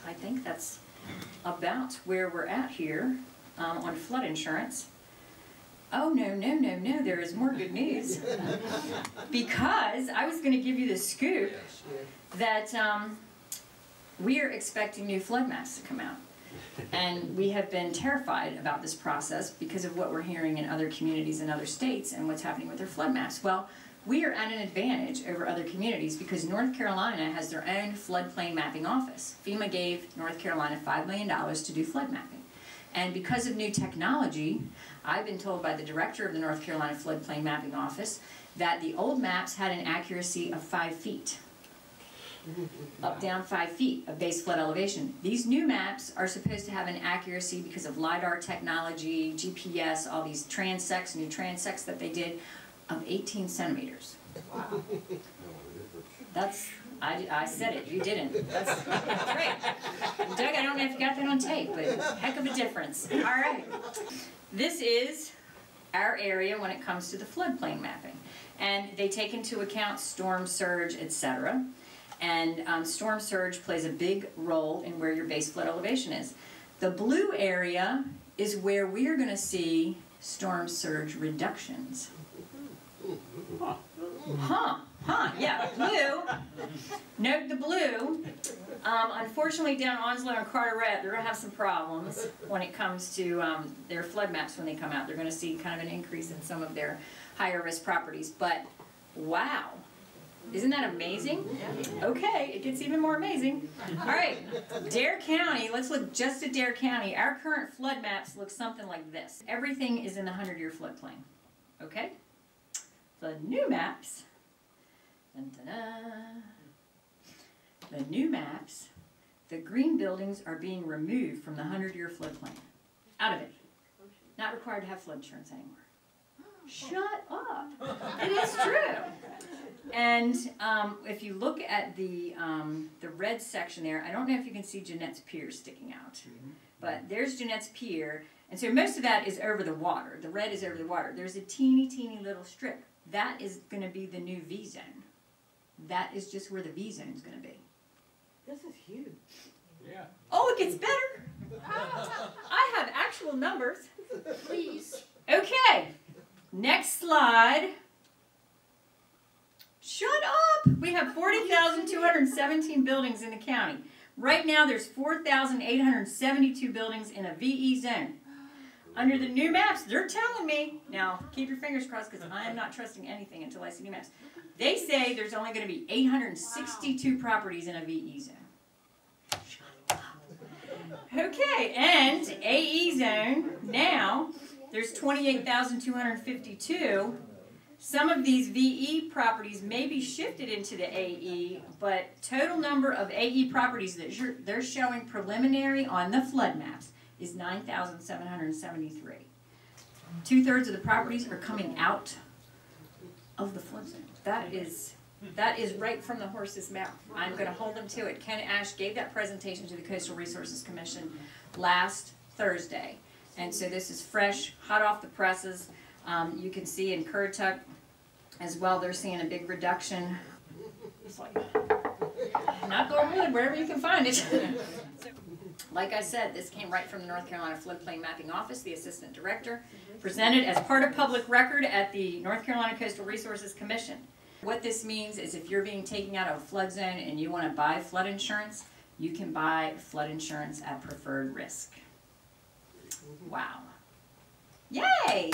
I think that's about where we're at here on flood insurance. Oh, no, no, no, no, there is more good news. Because I was going to give you the scoop that we are expecting new flood maps to come out. And we have been terrified about this process because of what we're hearing in other communities in other states and what's happening with their flood maps. Well, we are at an advantage over other communities because North Carolina has their own floodplain mapping office. FEMA gave North Carolina $5 million to do flood mapping. And because of new technology, I've been told by the director of the North Carolina Floodplain Mapping Office that the old maps had an accuracy of 5 feet. Up, down 5 feet of base flood elevation. These new maps are supposed to have an accuracy because of LiDAR technology, GPS, all these transects, new transects that they did, of 18 centimeters. Wow. That's, I said it, you didn't. That's great. Doug, I don't know if you got that on tape, but heck of a difference. All right. This is our area when it comes to the floodplain mapping. And they take into account storm surge, etc. And storm surge plays a big role in where your base flood elevation is. The blue area is where we are going to see storm surge reductions. Yeah, blue. Note the blue. Unfortunately, down Onslow and Carteret, they're going to have some problems when it comes to their flood maps when they come out. They're going to see kind of an increase in some of their higher risk properties. But, wow. Isn't that amazing? Okay, it gets even more amazing. All right, Dare County, let's look just at Dare County. Our current flood maps look something like this. Everything is in the 100-year floodplain, okay? The new maps, the new maps, the green buildings are being removed from the 100-year floodplain. Out of it. Not required to have flood insurance anymore. Shut up. It is true. And if you look at the red section there, I don't know if you can see Jeanette's Pier sticking out. But there's Jeanette's Pier. And so most of that is over the water. The red is over the water. There's a teeny, teeny little strip. That is going to be the new V zone. That is just where the V zone is going to be. This is huge. Yeah. Oh, it gets better. I have actual numbers. Please. Okay. Next slide. Shut up! We have 40,217 buildings in the county. Right now there's 4,872 buildings in a VE zone. Under the new maps, they're telling me, now keep your fingers crossed because I am not trusting anything until I see new maps. They say there's only going to be 862 properties in a VE zone. Okay, and AE zone, now there's 28,252. Some of these VE properties may be shifted into the AE, but total number of AE properties that they're showing preliminary on the flood maps is 9,773. 2/3 of the properties are coming out of the flood zone. That is right from the horse's mouth. I'm going to hold them to it. Ken Ash gave that presentation to the Coastal Resources Commission last Thursday. And so this is fresh, hot off the presses. You can see in Currituck as well, they're seeing a big reduction. It's like, knock on wood, wherever you can find it. Like I said, this came right from the North Carolina Floodplain Mapping Office, the Assistant Director, presented as part of public record at the North Carolina Coastal Resources Commission. What this means is if you're being taken out of a flood zone and you want to buy flood insurance, you can buy flood insurance at preferred risk. Wow. Yay!